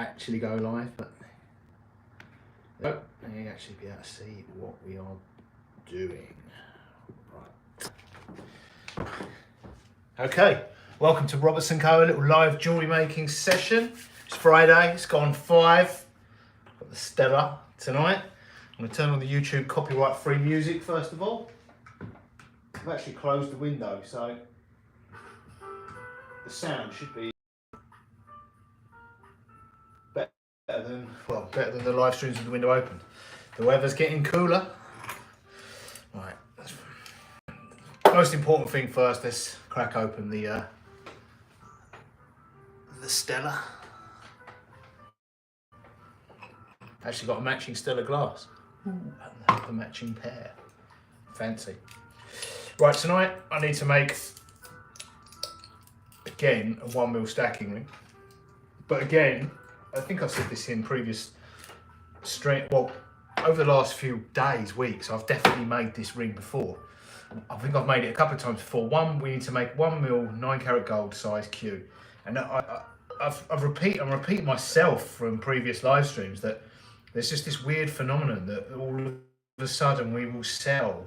actually go live, but you actually be able to see what we are doing. Right. Okay, welcome to Robertson Co, a little live jewellery making session. It's Friday, it's gone 5. Got the Stella tonight. I'm going to turn on the YouTube copyright free music first of all. I've actually closed the window, so the sound should be better than the live streams with the window open. The weather's getting cooler. Right. Most important thing first, let's crack open the Stella. Actually got a matching Stella glass. And a matching pair. Fancy. Right, tonight I need to make, again, a 1mm stacking ring. But again, I think I've said this in previous over the last few days, weeks, I've definitely made this ring before. I think I've made it a couple of times before. We need to make 1mm 9 karat gold size Q. And I'm repeating myself from previous live streams that there's just this weird phenomenon that all of a sudden we will sell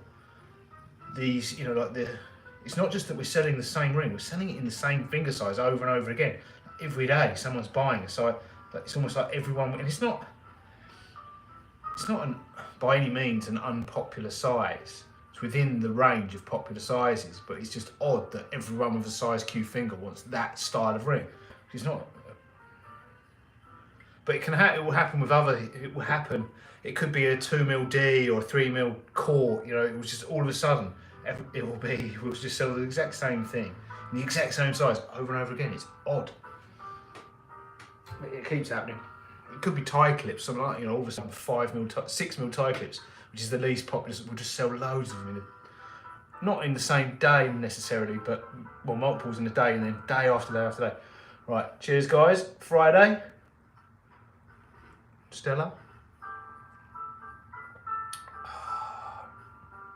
these, it's not just that we're selling the same ring, we're selling it in the same finger size over and over again. Every day someone's buying it, so it's almost like everyone, and it's not by any means an unpopular size. It's within the range of popular sizes, but it's just odd that everyone with a size Q finger wants that style of ring. It's not. But it will happen with other. It will happen. It could be a 2mm D or a 3mm core. It was just all of a sudden. We'll just sell the exact same thing in the exact same size over and over again. It's odd. It keeps happening. It could be tie clips, something like, all of a sudden 5mm, 6mm tie clips, which is the least popular. We'll just sell loads of them not in the same day necessarily, but multiples in a day, and then day after day after day. Right, cheers guys. Friday. Stella.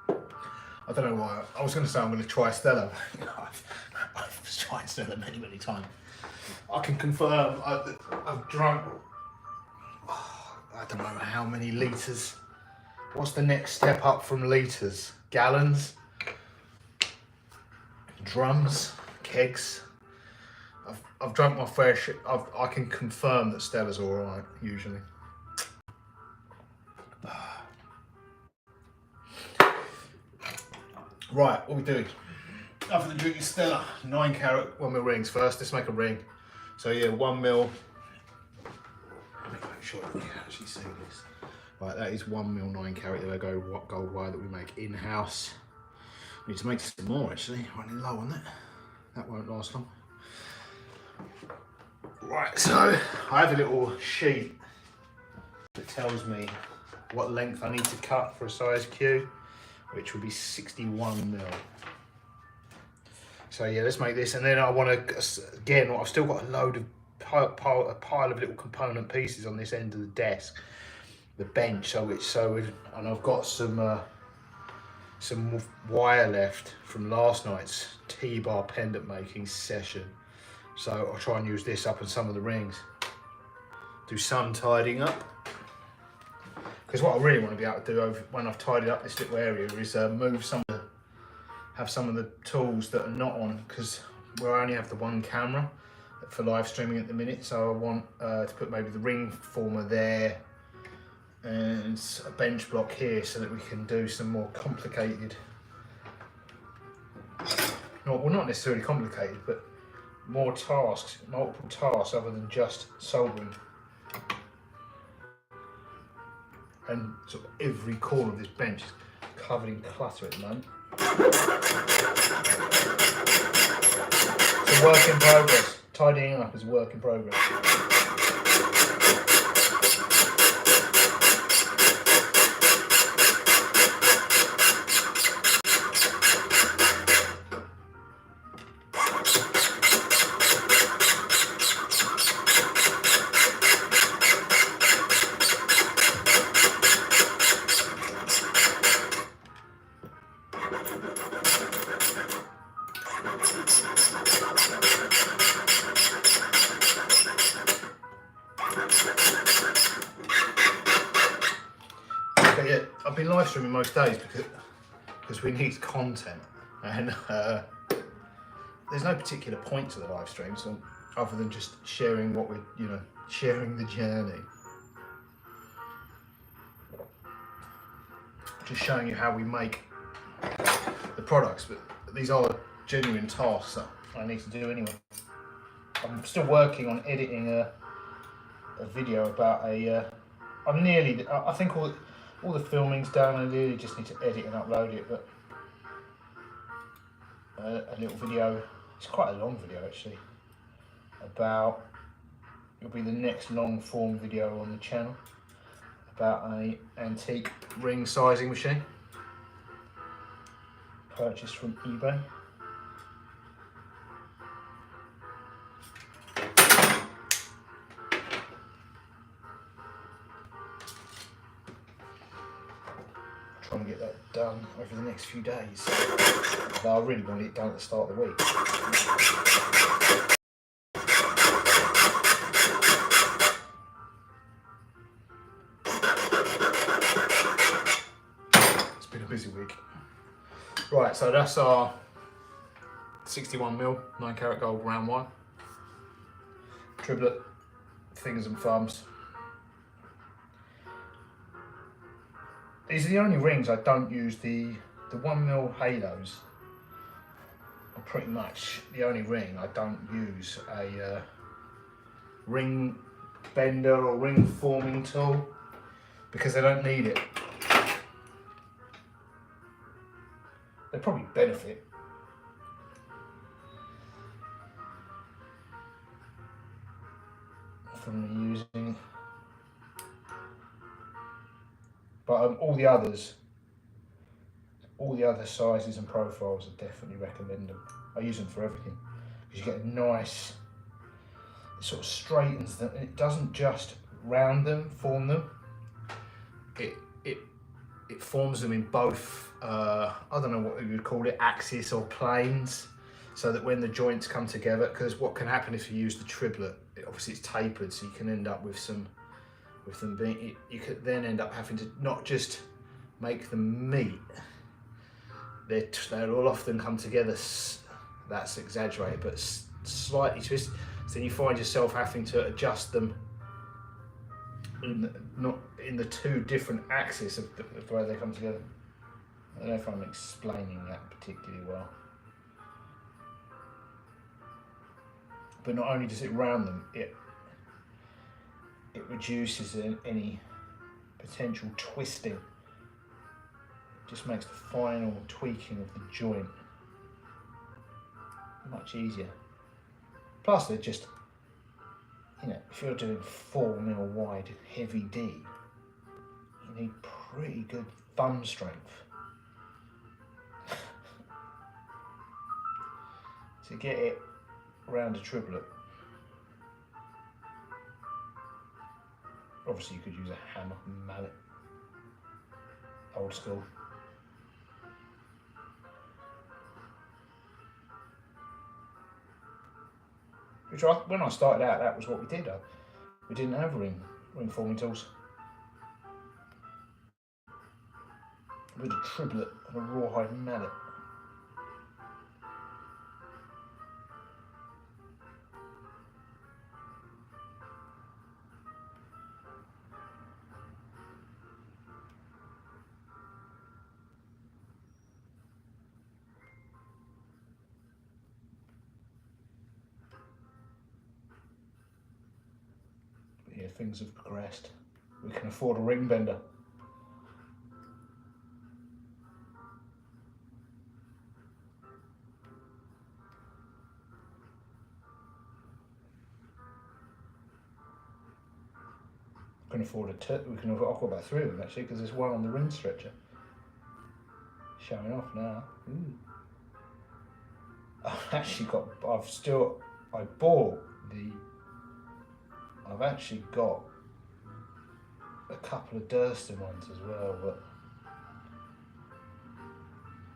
I don't know why. I was going to say I'm going to try Stella. I've tried Stella many times. I can confirm I've drunk, I don't know how many litres. What's the next step up from litres? Gallons? Drums? Kegs? I've drunk my fair share. I can confirm that Stella's alright, usually. Right, what we do? Other than drinking Stella, 9 karat 1mm rings first. Let's make a ring. So yeah, 1mm. Let me make sure you can actually see this. Right, that is 1mm 9 karat gold wire that we make in-house. We need to make some more actually. Running low on that. That won't last long. Right, so I have a little sheet that tells me what length I need to cut for a size Q, which will be 61mm. So yeah, let's make this, and then I want to, again, I've still got a load of a pile of little component pieces on this end of the desk, the bench. And I've got some wire left from last night's T-bar pendant making session. So I'll try and use this up on some of the rings. Do some tidying up. Because what I really want to be able to do when I've tidied up this little area is have some of the tools that are not on, because we only have the one camera for live streaming at the minute. So I want to put maybe the ring former there and a bench block here, so that we can do some more complicated, well, not necessarily complicated, but more tasks, multiple tasks other than just soldering. And sort of every corner of this bench is covered in clutter at the moment. It's a work in progress. Tidying up is a work in progress. But yeah, I've been live streaming most days because we need content, and there's no particular point to the live streams other than just sharing what we're, sharing the journey. Just showing you how we make the products, but these are genuine tasks that I need to do anyway. I'm still working on editing a video about I'm nearly, I think all the filming's done. I really just need to edit and upload it, but a little video, it's quite a long video actually, it'll be the next long form video on the channel, about an antique ring sizing machine purchased from eBay. Trying to get that done over the next few days. Although I really want it done at the start of the week. It's been a busy week. Right, so that's our 61mm 9 carat gold round one. Triplet, fingers and thumbs. These are the only rings I don't use. The 1mm halos are pretty much the only ring I don't use a ring bender or ring forming tool, because they don't need it. They probably benefit. From using, but all the other sizes and profiles, I definitely recommend them. I use them for everything because you get a nice, it sort of straightens them, and it doesn't just round them, form them. It forms them in both, I don't know what you would call it, axis or planes, so that when the joints come together, because what can happen if you use the triplet, obviously it's tapered, so you can end up with them being, you could then end up having to not just make them meet, they'll often come together, that's exaggerated, but slightly twisted, so then you find yourself having to adjust them not in the two different axes of the way they come together. I don't know if I'm explaining that particularly well. But not only does it round them, it reduces any potential twisting. It just makes the final tweaking of the joint much easier. Plus they're just, if you're doing 4mm wide heavy D, you need pretty good thumb strength to get it around a triplet. Obviously you could use a hammer and mallet, old school. Which when I started out, that was what we did. We didn't have ring forming tools. With a triplet and a rawhide mallet. But yeah, things have progressed. We can afford a ring bender. We can afford I've got about 3 of them actually, because there's one on the ring stretcher. Showing off now. Ooh. I've actually got a couple of destined ones as well, but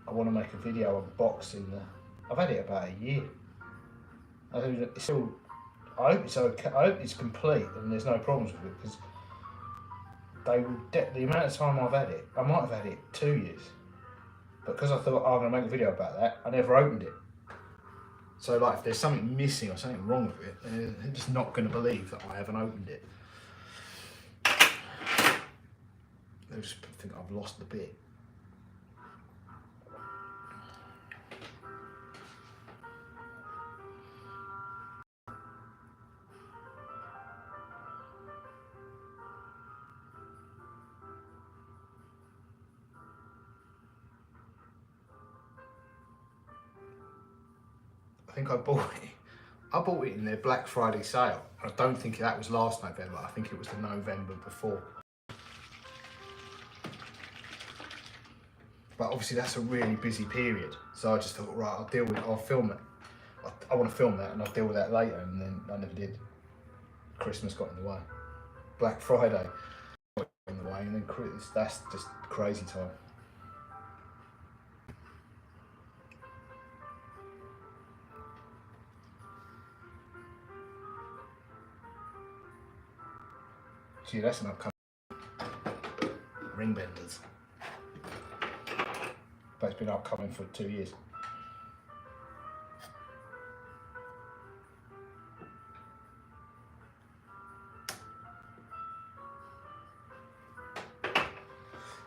I want to make a video unboxing I've had it about a year. It's still I hope it's okay. I hope it's complete and there's no problems with it, because they would. The amount of time I've had it, I might have had it 2 years, but because I thought, oh, I'm going to make a video about that, I never opened it. So like, if there's something missing or something wrong with it, they're just not going to believe that I haven't opened it. They'll just think I've lost the bit. I think I bought it. I bought it in their Black Friday sale. I don't think that was last November. I think it was the November before. But obviously that's a really busy period. So I just thought, right, I'll film it. I want to film that and I'll deal with that later, and then I never did. Christmas got in the way. Black Friday got in the way, and then that's just crazy time. Gee, that's an upcoming ring benders. But it's been upcoming for 2 years.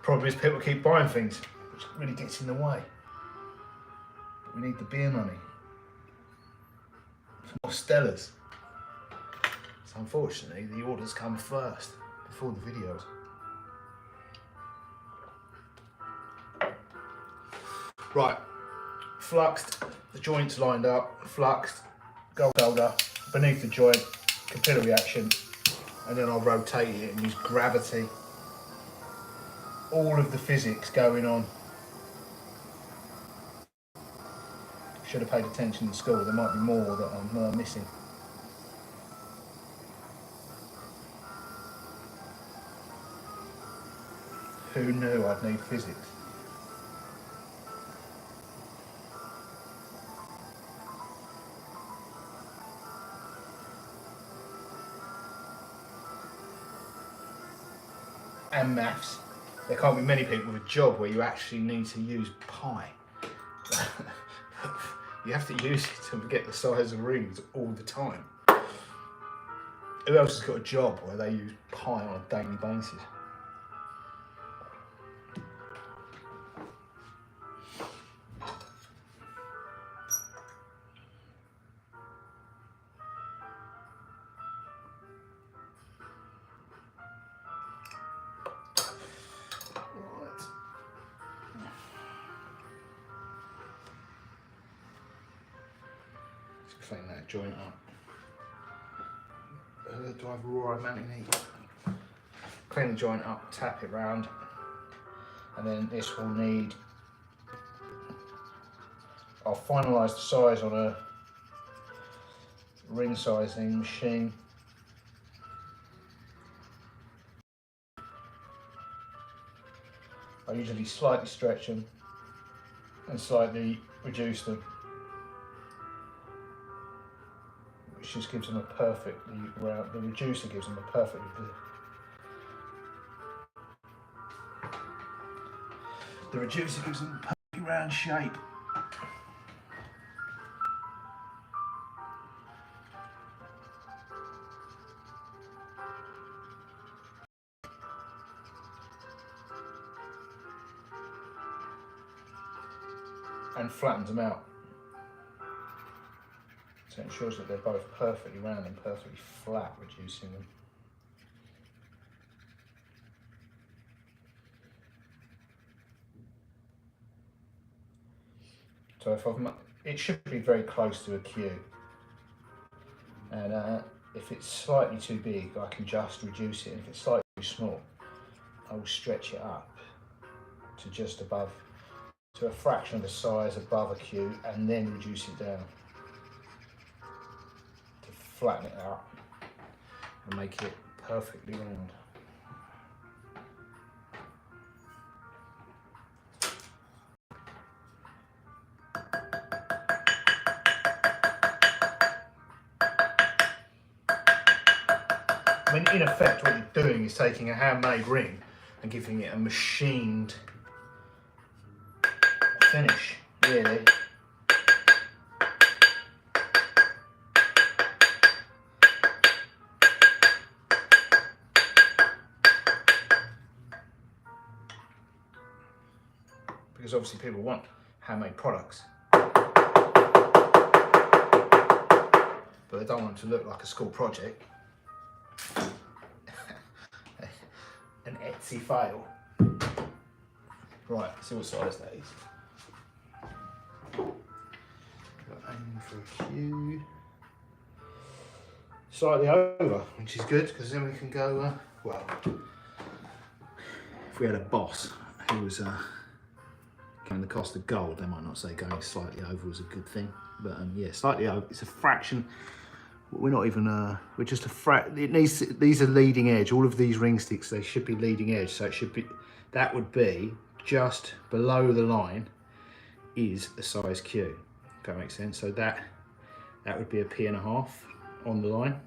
Problem is, people keep buying things, which really gets in the way. But we need the beer money. For more Stellas. So unfortunately, the orders come first, before the videos. Right, fluxed, the joints lined up, fluxed, gold holder, beneath the joint, capillary action, and then I'll rotate it and use gravity. All of the physics going on. Should have paid attention in school, there might be more that I'm missing. Who knew I'd need physics? And maths. There can't be many people with a job where you actually need to use pi. You have to use it to get the size of rings all the time. Who else has got a job where they use pi on a daily basis? Clean that joint up. Do I have a raw mounting heat? Clean the joint up, tap it round, and then this will need. I'll finalise the size on a ring sizing machine. I usually slightly stretch them and slightly reduce them, which just gives them a perfectly round. The reducer gives them a perfectly. The reducer gives them a perfectly round shape. And flattens them out. So it ensures that they're both perfectly round and perfectly flat, reducing them. So it should be very close to a Q. And if it's slightly too big, I can just reduce it. And if it's slightly too small, I will stretch it up to just above, to a fraction of the size above a Q, and then reduce it down to flatten it out and make it perfectly round. I mean, in effect, what you're doing is taking a handmade ring and giving it a machined finish, really. Because obviously people want handmade products, but they don't want it to look like a school project. An Etsy fail. Right, see what size that is. Aiming for a Q. Slightly over, which is good, because then we can go, well, if we had a boss who was counting the cost of gold, they might not say going slightly over was a good thing, but yeah, slightly over, it's a fraction. We're not even, we're just a these are leading edge. All of these ring sticks, they should be leading edge, so it should be, that would be just below the line is a size Q, if that makes sense. So that would be a P.5 on the line,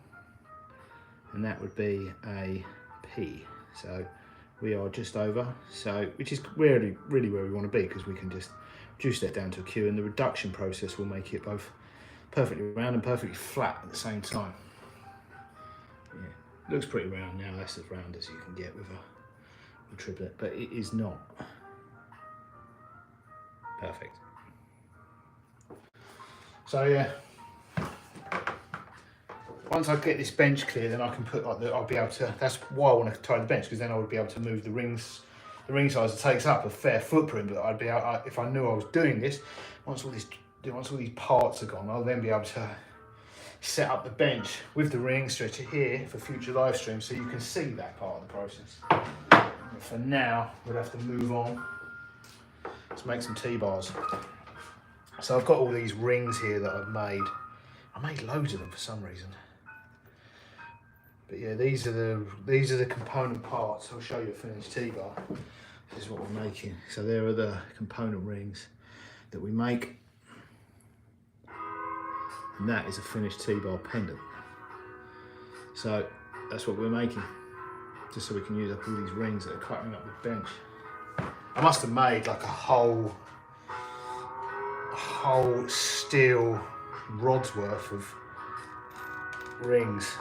and that would be a P. So we are just over, so which is really where we want to be, because we can just reduce that down to a Q, and the reduction process will make it both perfectly round and perfectly flat at the same time. Yeah, looks pretty round now. That's as round as you can get with a triplet, but it is not perfect. So yeah, once I get this bench clear, then I can put like I'll be able to. That's why I want to tie the bench, because then I would be able to move the rings. The ring size, it takes up a fair footprint, but I'd be able, if I knew I was doing this, once all these parts are gone, I'll then be able to set up the bench with the ring stretcher here for future live streams, so you can see that part of the process. But for now, we'll have to move on. Let's make some T-bars. So I've got all these rings here that I've made. I made loads of them for some reason. But yeah, these are the component parts. I'll show you a finished T-bar. This is what we're making. So there are the component rings that we make. And that is a finished T-bar pendant. So that's what we're making, just so we can use up all these rings that are cutting up the bench. I must have made like a whole steel rod's worth of rings,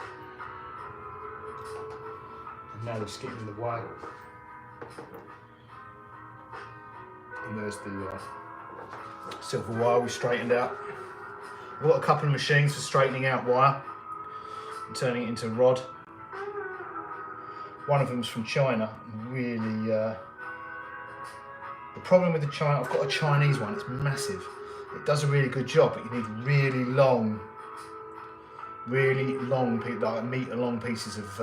and now they're just getting in the way. And there's the silver wire we straightened out. I've got a couple of machines for straightening out wire and turning it into rod. One of them's from China. Really, the problem with the China, I've got a Chinese one, it's massive. It does a really good job, but you need really long, like metre-long pieces of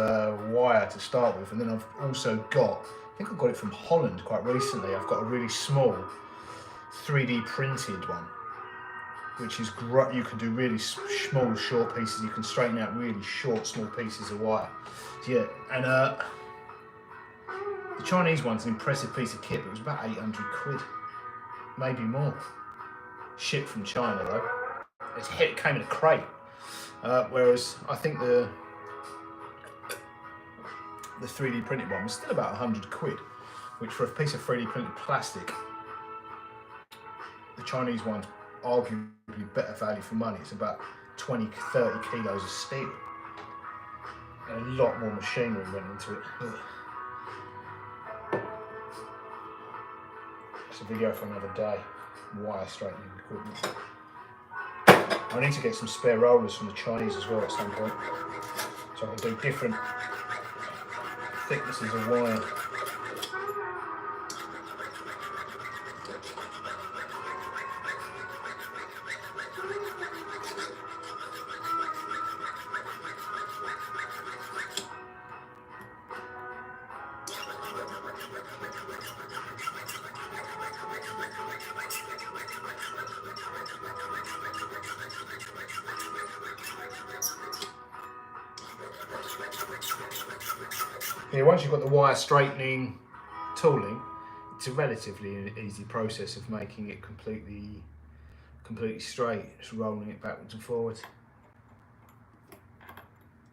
wire to start with. And then I've also got, I think I got it from Holland quite recently, I've got a really small 3D printed one, which is great. You can do really small, short pieces. You can straighten out really short, small pieces of wire. So yeah, and the Chinese one's an impressive piece of kit, but it was about 800 quid, maybe more. Shipped from China though. It came in a crate. Whereas I think the 3D printed one was still about 100 quid, which for a piece of 3D printed plastic, the Chinese one's arguably better value for money. It's about 20-30 kilos of steel, and a lot more machinery went into it. It's a video for another day. Wire straightening equipment. I need to get some spare rollers from the Chinese as well at some point, so I can do different thicknesses of wire. Yeah, once you've got the wire straightening tooling, it's a relatively easy process of making it completely straight, just rolling it backwards and forwards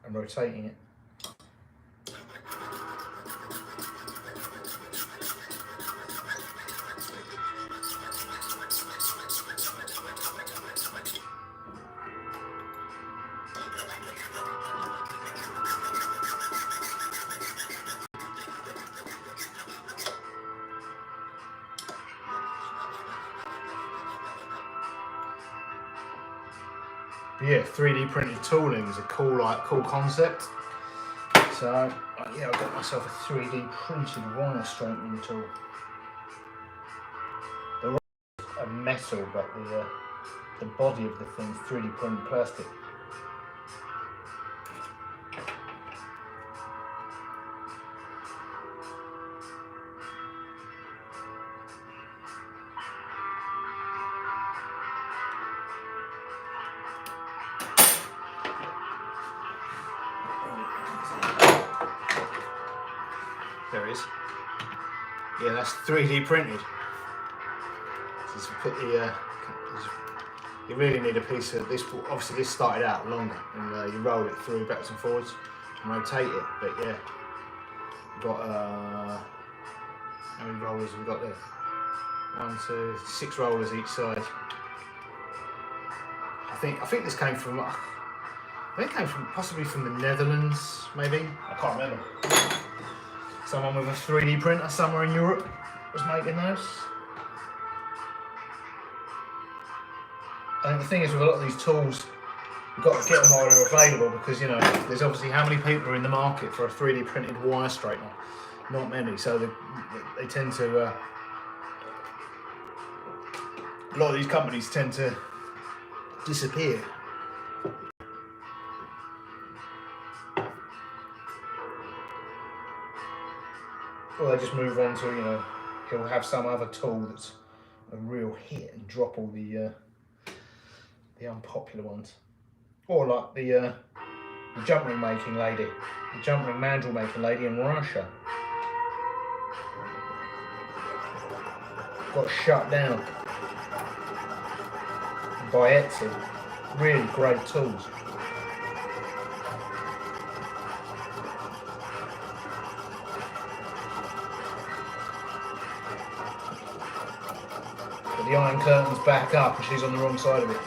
and rotating it. But yeah, 3D printed tooling is a cool concept. So yeah, I got myself a 3D printed wire straightening tool. The a metal, but the body of the thing's 3D printed plastic. There it is. Yeah, that's 3D printed. Just put the. You really need a piece of this. Obviously, this started out longer, and you roll it through backwards and forwards and rotate it. But yeah, we've got how many rollers have we got there? 1, 2, 6 rollers each side. I think this came from. I think it came from possibly from the Netherlands, maybe. I can't remember. Someone with a 3D printer somewhere in Europe was making those. I think the thing is with a lot of these tools, you've got to get them while they're available, because you know there's obviously how many people are in the market for a 3D printed wire straightener? Not many, so they tend to. A lot of these companies tend to disappear. Or they just move on to, you know, he'll have some other tool that's a real hit and drop all the unpopular ones. Or like the jump ring making lady, the jump ring mandrel making lady in Russia. Got shut down by Etsy. Really great tools. But the iron curtain's back up and she's on the wrong side of it.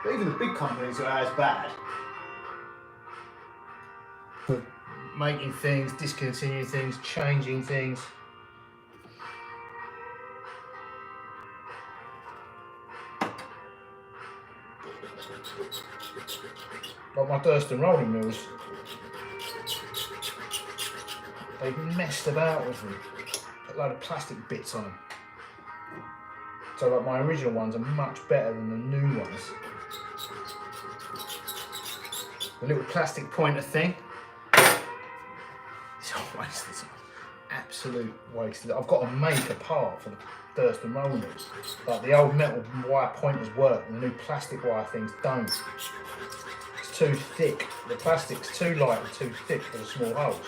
But even the big companies are as bad. Making things, discontinuing things, changing things. Like my Destined rolling mills, they've messed about with them. Put a load of plastic bits on them. So like my original ones are much better than the new ones. The little plastic pointer thing, it's a waste. It's an absolute waste. I've got to make a part for the Destined rolling mills. Like the old metal wire pointers work, and the new plastic wire things don't. It's too thick. The plastic's too light and too thick for the small holes.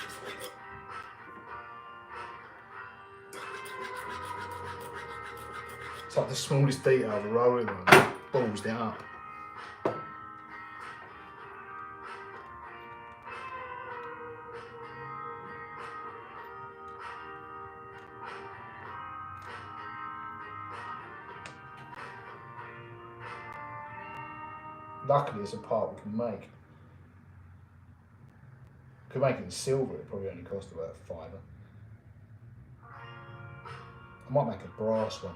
It's like the smallest detail of a rolling one balls it up. Luckily, it's a part we can make. Could make it in silver, it probably only cost about £5. I might make a brass one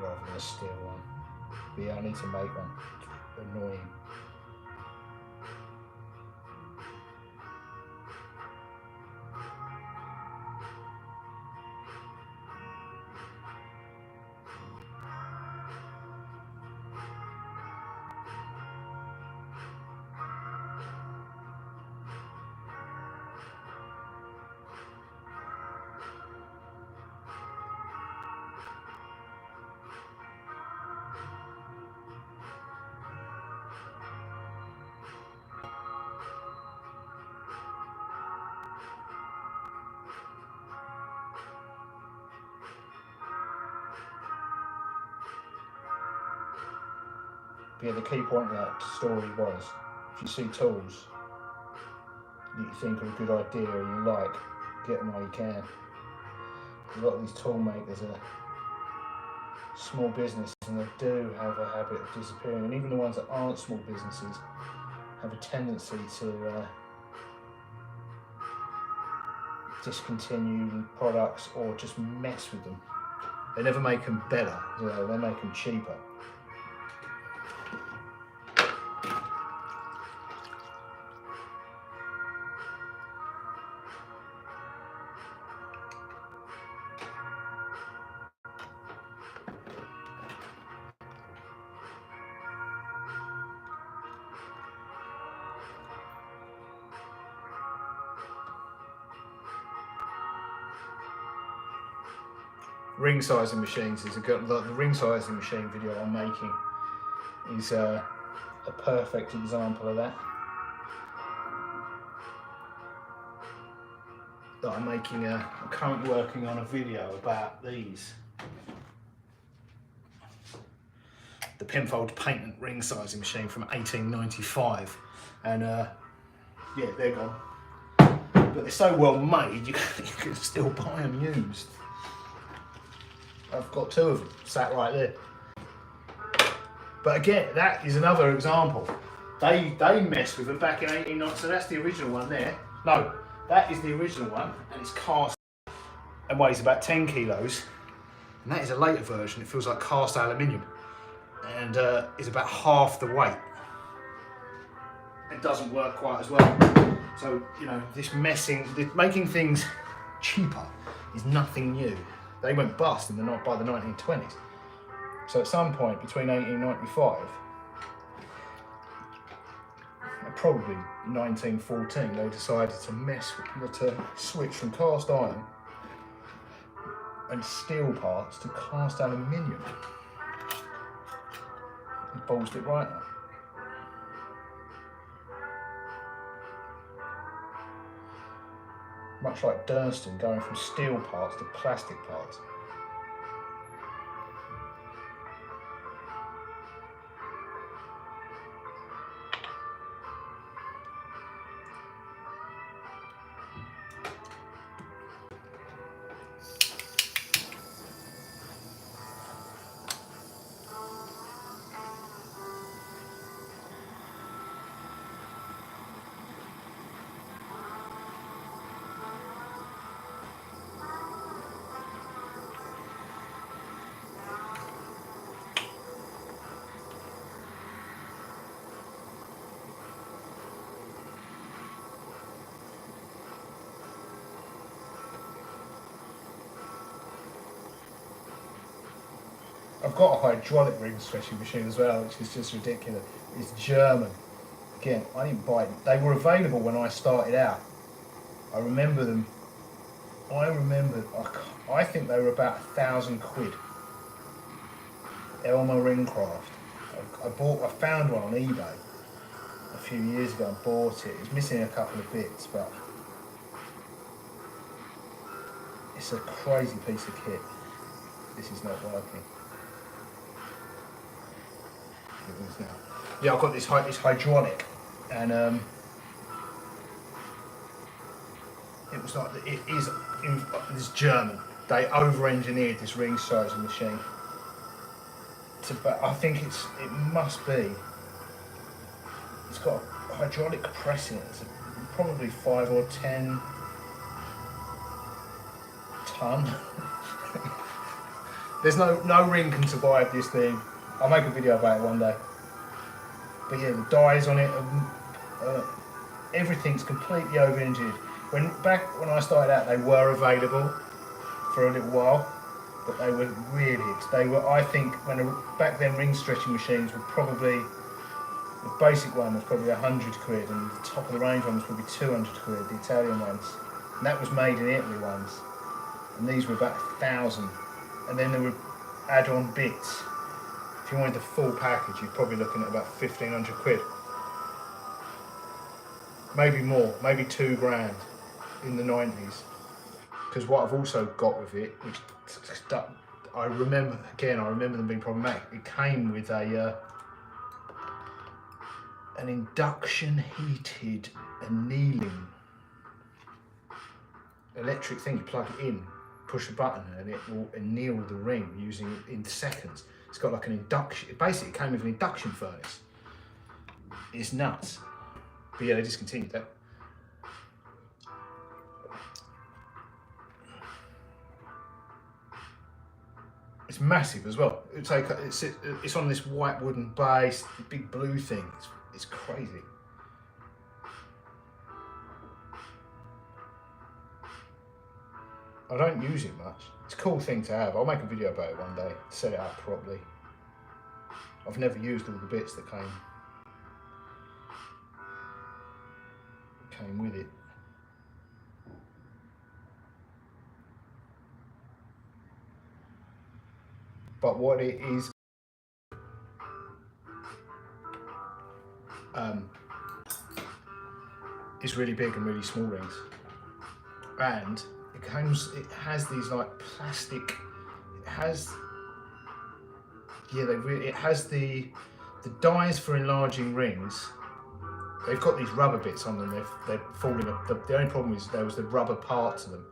rather than a steel one. But yeah, I need to make one. It's annoying. But yeah, the key point of that story was, if you see tools that you think are a good idea and you like, get them while you can. A lot of these tool makers are small business, and they do have a habit of disappearing, and even the ones that aren't small businesses have a tendency to discontinue products or just mess with them. They never make them better, you know, they make them cheaper. Ring sizing machines is the ring sizing machine video I'm making is a perfect example of that. I'm currently working on a video about these. The Penfold Patent ring sizing machine from 1895, and yeah, they're gone. But they're so well made, you can still buy them used. I've got two of them sat right there. But again, that is another example. They messed with it back in 1890, so that's the original one there. No, that is the original one, and it's cast and weighs about 10 kilos. And that is a later version. It feels like cast aluminium, and is about half the weight. It doesn't work quite as well. So, you know, making things cheaper is nothing new. They went bust by the 1920s. So at some point between 1895 and probably 1914, they decided to switch from cast iron and steel parts to cast aluminium. And ballsed it right up. Much like destined, going from steel parts to plastic parts. I've got a hydraulic ring stretching machine as well, which is just ridiculous. It's German. Again, I didn't buy them. They were available when I started out. I remember them. I think they were about £1,000. Elmer Ring Craft. I found one on eBay a few years ago and bought it. It's missing a couple of bits, but it's a crazy piece of kit. This is not working. Now. Yeah, I've got this hydraulic, and it's German. They over-engineered this ring sizing machine. I think it's got a hydraulic press in it. It's probably 5 or 10 ton. There's no ring can survive this thing. I'll make a video about it one day. But yeah, the dies on it, everything's completely over-engineered. Back when I started out, they were available for a little while, but they were I think, back then ring stretching machines were probably, the basic one was probably £100, and the top of the range one was probably £200, the Italian ones. And that was made in Italy ones. And these were about 1,000. And then there were add-on bits. If you wanted the full package, you're probably looking at about £1,500. Maybe more, maybe £2,000 in the 90s. Because what I've also got with it, which I remember them being problematic. It came with an induction heated annealing electric thing. You plug it in, push a button and it will anneal the ring using it in seconds. It's got like an induction, it basically came with an induction furnace. It's nuts. But yeah, they discontinued that. It's massive as well. It's on this white wooden base, the big blue thing. It's crazy. I don't use it much. It's a cool thing to have. I'll make a video about it one day, set it up properly. I've never used all the bits that came with it. But what it is, it's really big and really small rings, and it has these like plastic. It has the dies for enlarging rings. They've got these rubber bits on them. They're falling. The only problem is there was the rubber parts of them.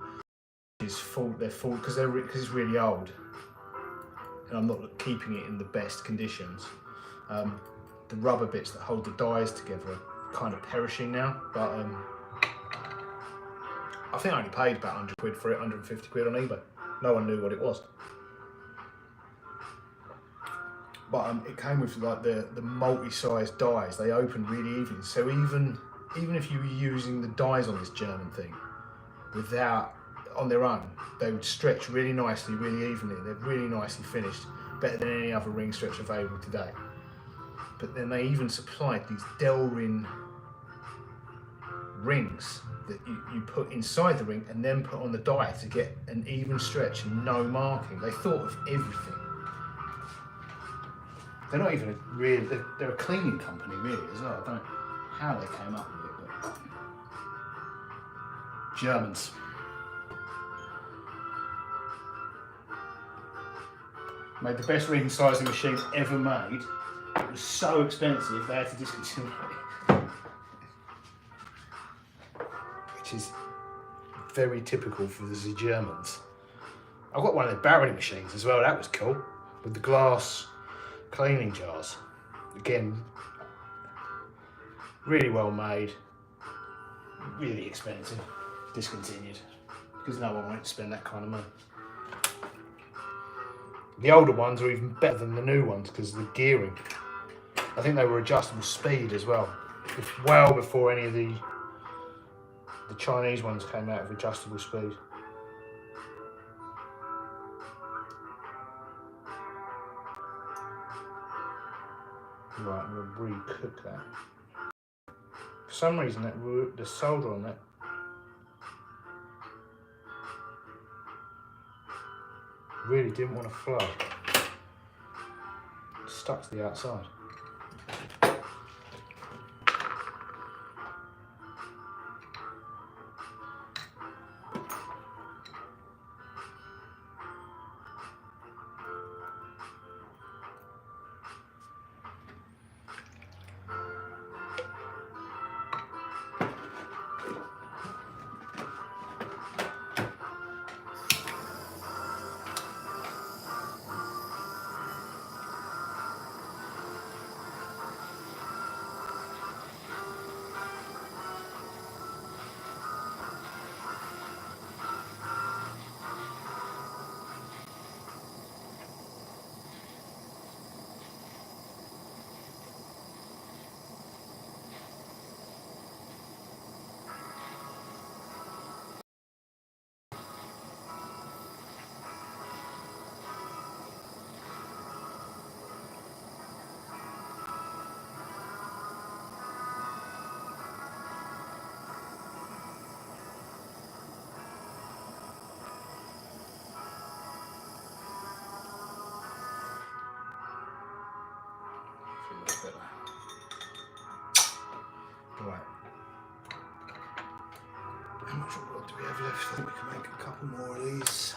They're full because it's really old, and I'm not keeping it in the best conditions. The rubber bits that hold the dies together are kind of perishing now, but I think I only paid about 100 quid for it, 150 quid on eBay. No one knew what it was. But it came with like the multi-sized dies. They opened really evenly. So even if you were using the dies on this German thing on their own, they would stretch really nicely, really evenly. They're really nicely finished, better than any other ring stretch available today. But then they even supplied these Delrin rings that you put inside the ring and then put on the die to get an even stretch and no marking. They thought of everything. They're not even they're a cleaning company really as well. I don't know how they came up with it, but Germans. Made the best ring sizing machine ever made. It was so expensive they had to discontinue it. Which is very typical for the Germans. I've got one of their barreling machines as well, that was cool. With the glass cleaning jars. Again, really well made, really expensive, discontinued, because no one wanted to spend that kind of money. The older ones are even better than the new ones because of the gearing. I think they were adjustable speed as well. Well before any of the Chinese ones came out of adjustable speed. Right, I'm going to re-cook that. For some reason, the solder on that really didn't want to flow. It stuck to the outside. Right. How much wood do we have left? I think we can make a couple more of these.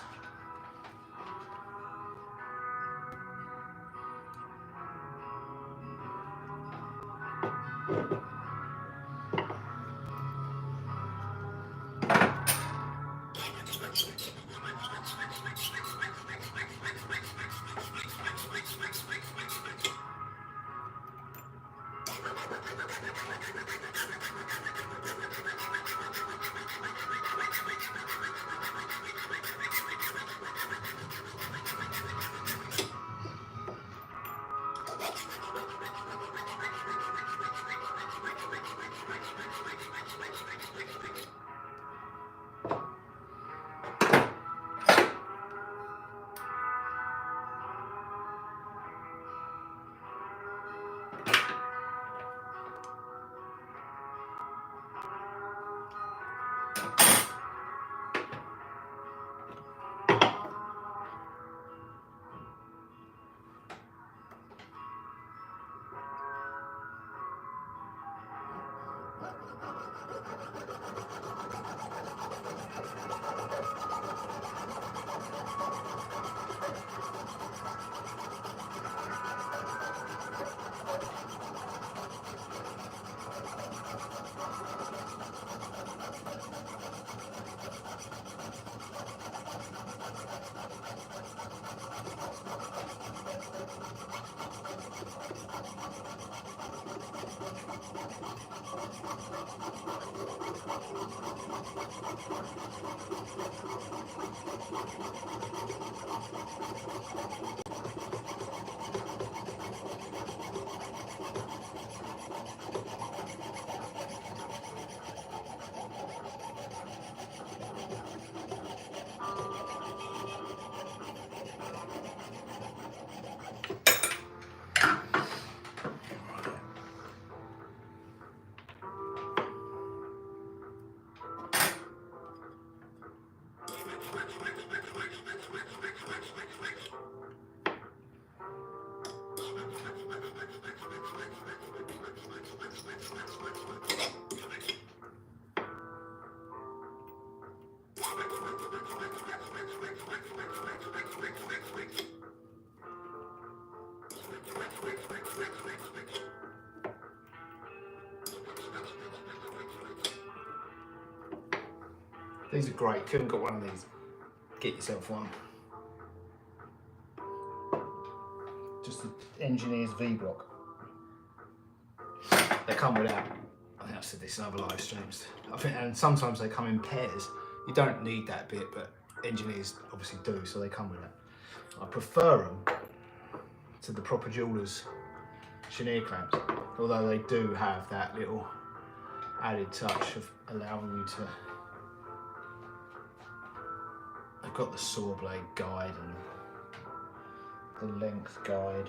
These are great. If you haven't got one of these, get yourself one. Just the engineer's V-block. They come without. I think I've said this in other live streams. I think, and sometimes they come in pairs. You don't need that bit, but engineers obviously do, so they come with that. I prefer them to the proper jewellers' chenier clamps, although they do have that little added touch of allowing you to. They've got the saw blade guide and the length guide.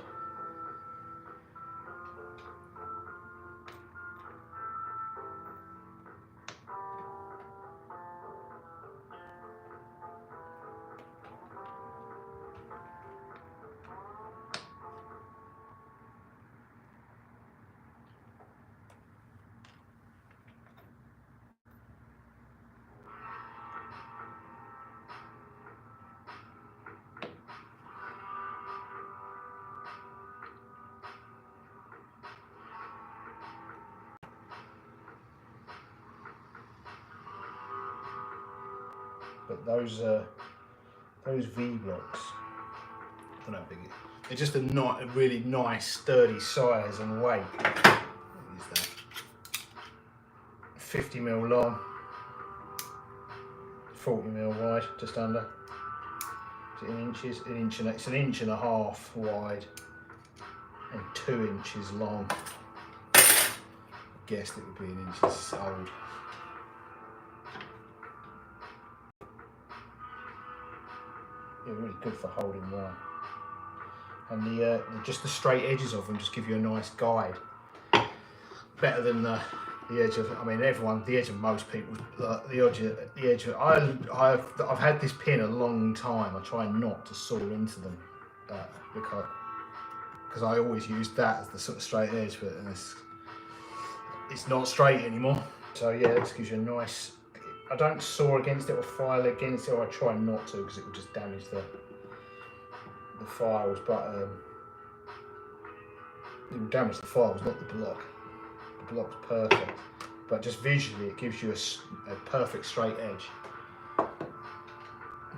But those V-blocks, I don't know how big it is. They're just a really nice, sturdy size and weight. What is that? 50mm long, 40mm wide, just under. Is it in inches? It's an inch and a half wide and 2 inches long. I guessed it would be in inches old. Yeah, really good for holding wire. And just the straight edges of them just give you a nice guide. Better than the edge of, I mean, everyone, the edge of most people, the edge of, I've had this pin a long time. I try not to saw into them because I always used that as the sort of straight edge, but it's not straight anymore. So yeah, this gives you a nice, I don't saw against it or file against it, or I try not to because it will just damage the files, but it will damage the files, not the block. The block's perfect, but just visually it gives you a perfect straight edge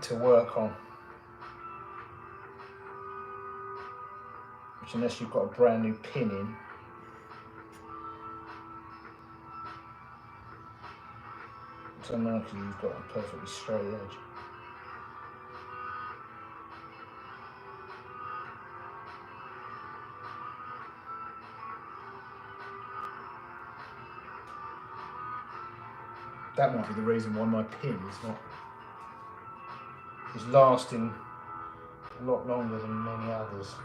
to work on. Which, unless you've got a brand new pin in, it's unlikely you've got a perfectly straight edge. That might be the reason why my pin is lasting a lot longer than many others.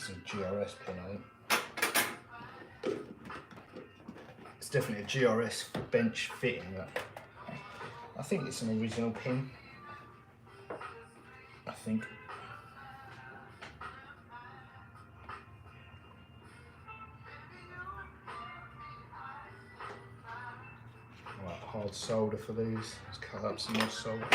This is a GRS pin, I think. It's definitely a GRS bench fitting, but I think it's an original pin. I think. Right, hard solder for these. Let's cut up some more solder.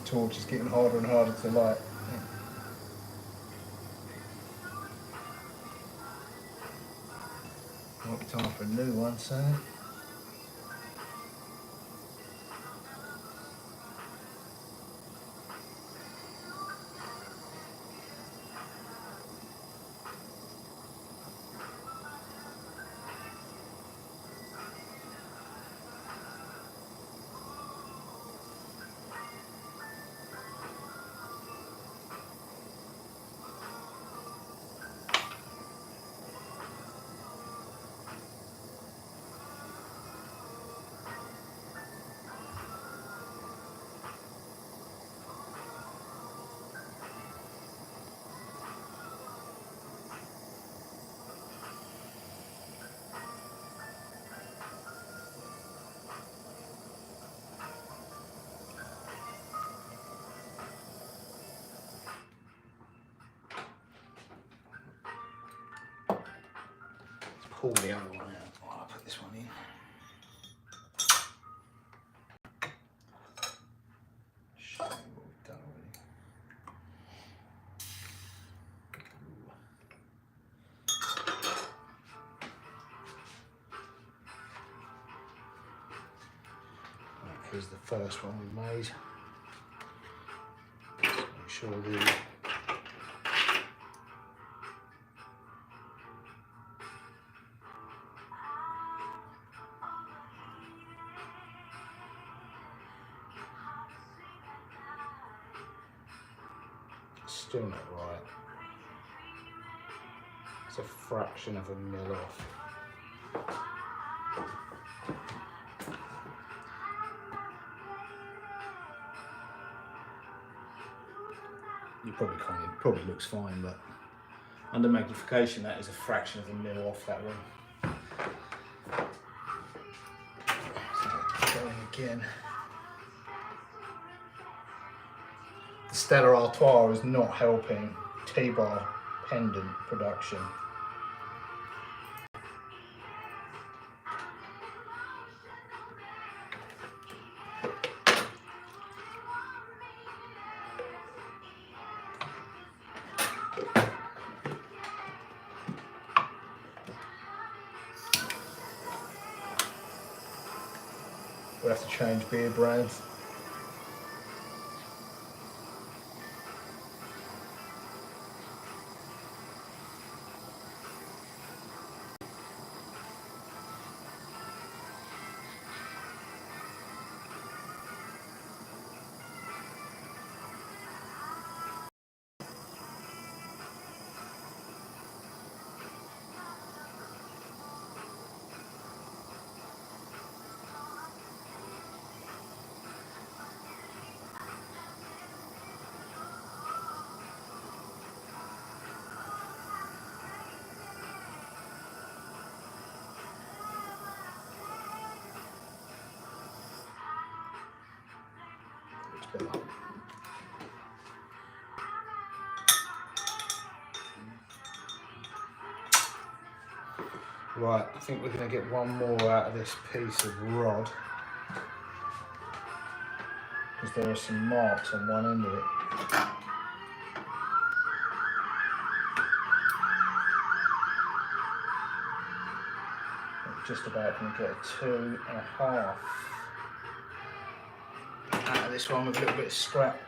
Torch is getting harder and harder to light. Might be time for a new one soon. Pull the other one out while I put this one in. Show you what we've done already. Right, here's the first one we made. Just make sure the still not right. It's a fraction of a mil off. You probably can't, it probably looks fine, but under magnification that is a fraction of a mil off that one. So going again. The Stellar Artois is not helping T-bar pendant production. We'll have to change beer brands. Come on. Right, I think we're going to get one more out of this piece of rod, because there are some marks on one end of it. I'm just about going to get a 2.5 out of this one with a little bit of scrap.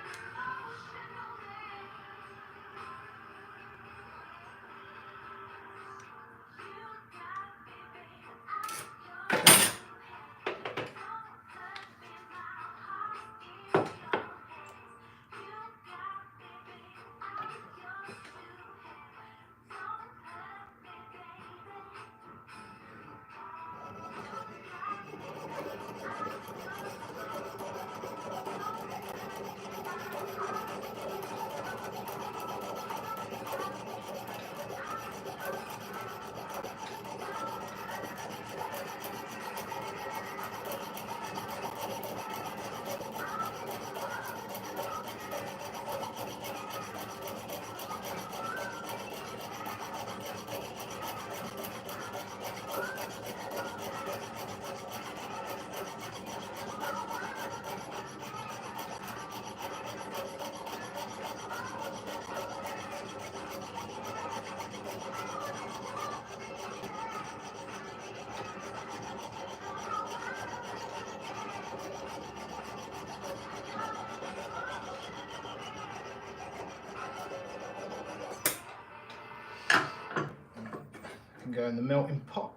Can go in the melting pot.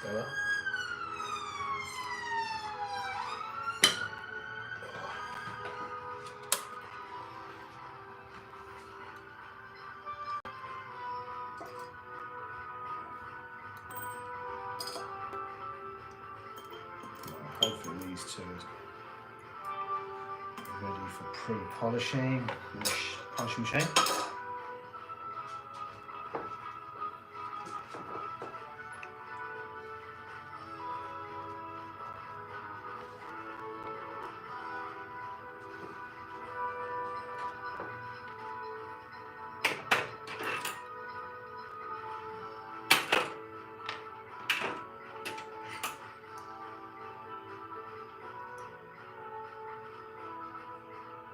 Stella. Hopefully these two are ready for pre-polishing with the polishing machine.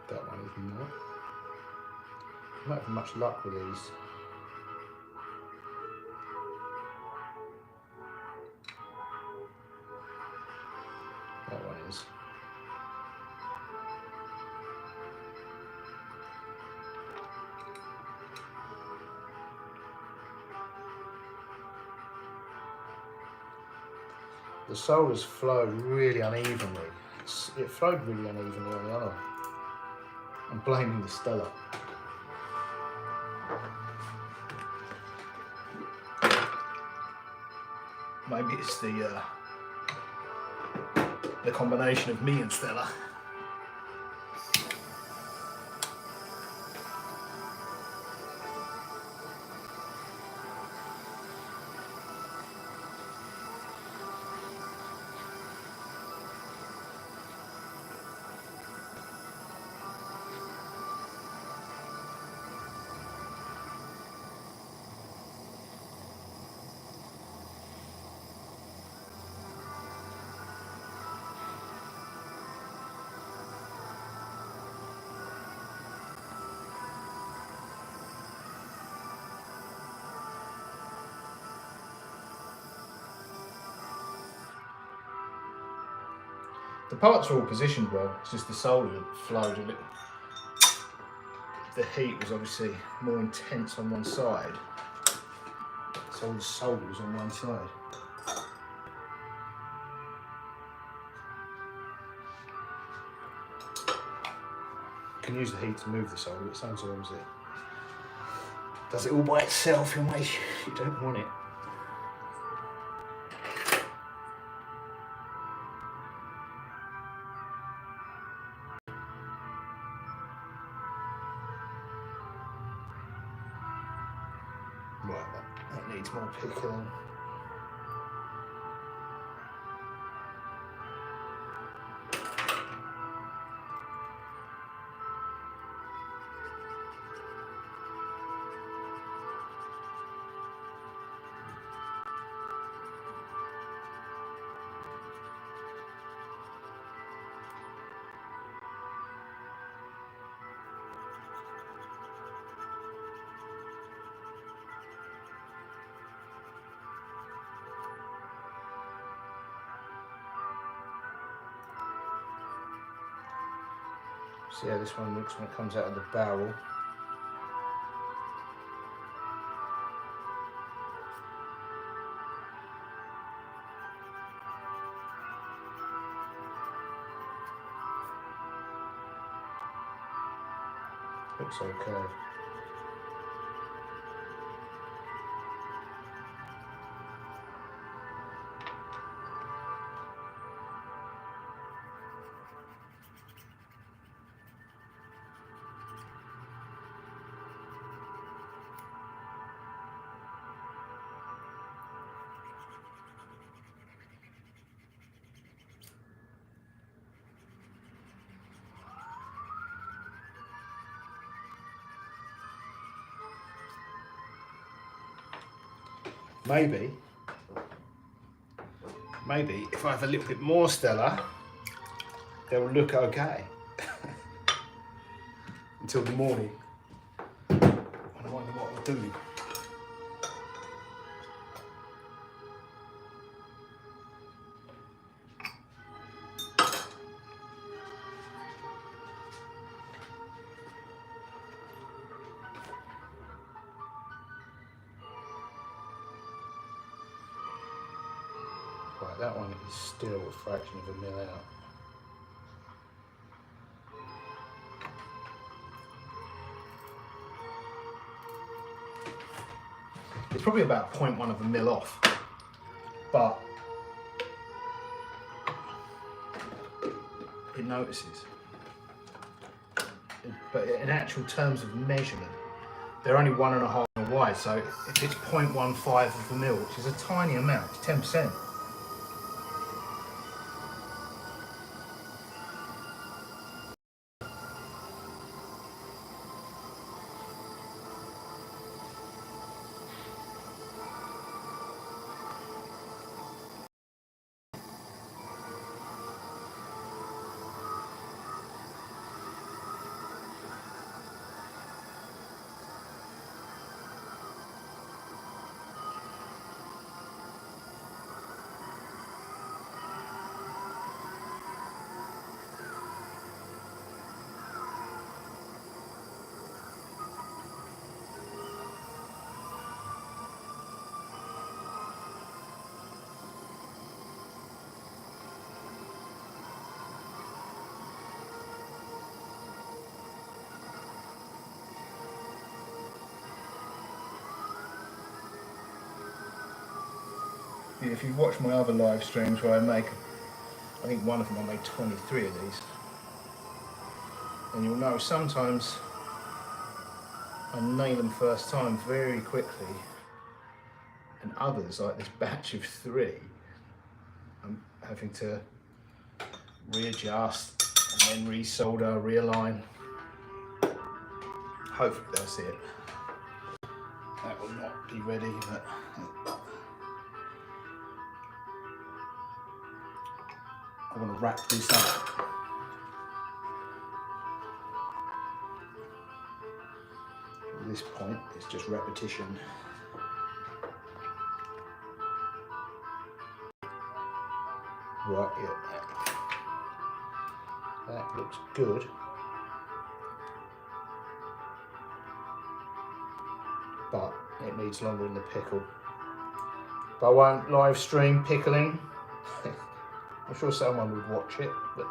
That one is more. I don't have much luck with these. That one is. The sole has flowed really unevenly. It flowed really unevenly on the other. I'm blaming the Stella. Maybe it's the combination of me and Stella. The parts are all positioned well, it's just the sole had flowed a bit. The heat was obviously more intense on one side, so all the sole was on one side. You can use the heat to move the sole, but sometimes it does it all by itself in ways you don't want it. Right, that needs more pickling. See how this one looks when it comes out of the barrel. Looks okay. Maybe if I have a little bit more Stella, they'll look okay until the morning. I wonder what we'll do. that one is still a fraction of a mil out. It's probably about 0.1 of a mil off, but it notices. But in actual terms of measurement, they're only 1.5 mil wide, so if it's 0.15 of a mil, which is a tiny amount, it's 10%. If you watch my other live streams where I make, I think one of them I made 23 of these, and you'll know sometimes I nail them first time very quickly, and others, like this batch of 3, I'm having to readjust and then resolder, realign. Hopefully they'll see it. That will not be ready, but I want to wrap this up. At this point, it's just repetition. Right, yeah. That looks good. But it needs longer in the pickle. But I won't live stream pickling. I'm sure someone would watch it, but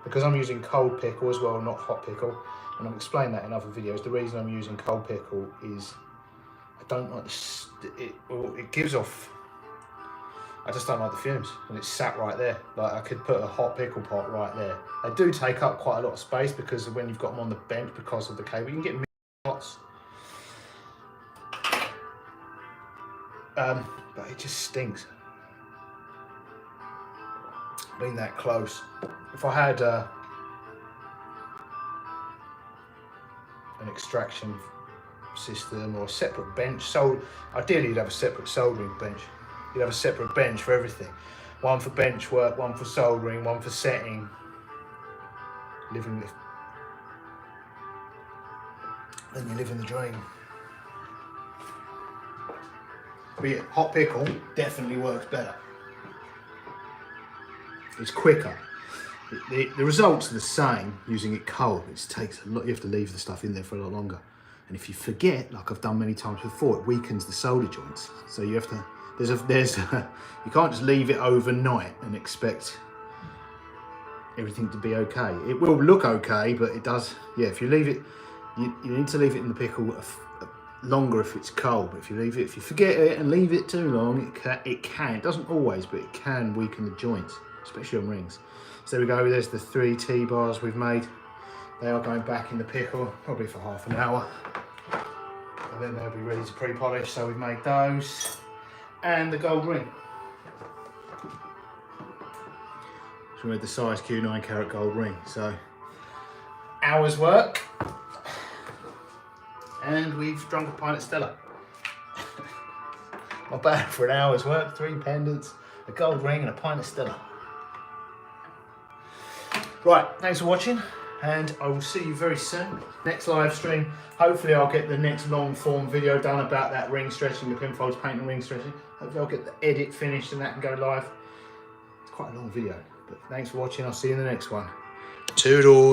because I'm using cold pickle as well, not hot pickle, and I've explained that in other videos, the reason I'm using cold pickle is I don't like it gives off, I just don't like the fumes when it's sat right there. Like I could put a hot pickle pot right there. They do take up quite a lot of space because of when you've got them on the bench because of the cable. You can get mini pots. But it just stinks. Being that close. If I had an extraction system or a separate bench, so ideally you'd have a separate soldering bench. You'd have a separate bench for everything. One for bench work, one for soldering, one for setting. Living with. Then you live in the dream. But yeah, hot pickle definitely works better. It's quicker. The results are the same using it cold. It takes a lot. You have to leave the stuff in there for a lot longer. And if you forget, like I've done many times before, it weakens the solder joints. So you have to. You can't just leave it overnight and expect everything to be okay. It will look okay, but it does. Yeah, if you leave it, you need to leave it in the pickle longer if it's cold. But if you forget it and leave it too long, it can. It doesn't always, but it can weaken the joints, especially on rings. So there we go, there's the 3 T-bars we've made. They are going back in the pickle, probably for half an hour. And then they'll be ready to pre-polish. So we've made those and the gold ring. So we made the size Q 9-carat gold ring. So hours work. And we've drunk a pint of Stella. Not bad for an hour's work. 3 pendants, a gold ring and a pint of Stella. Right, thanks for watching, and I will see you very soon. Next live stream, hopefully I'll get the next long form video done about that ring stretching, the pinfolds paint and ring stretching. Hopefully I'll get the edit finished and that can go live. It's quite a long video, but thanks for watching. I'll see you in the next one. Toodles.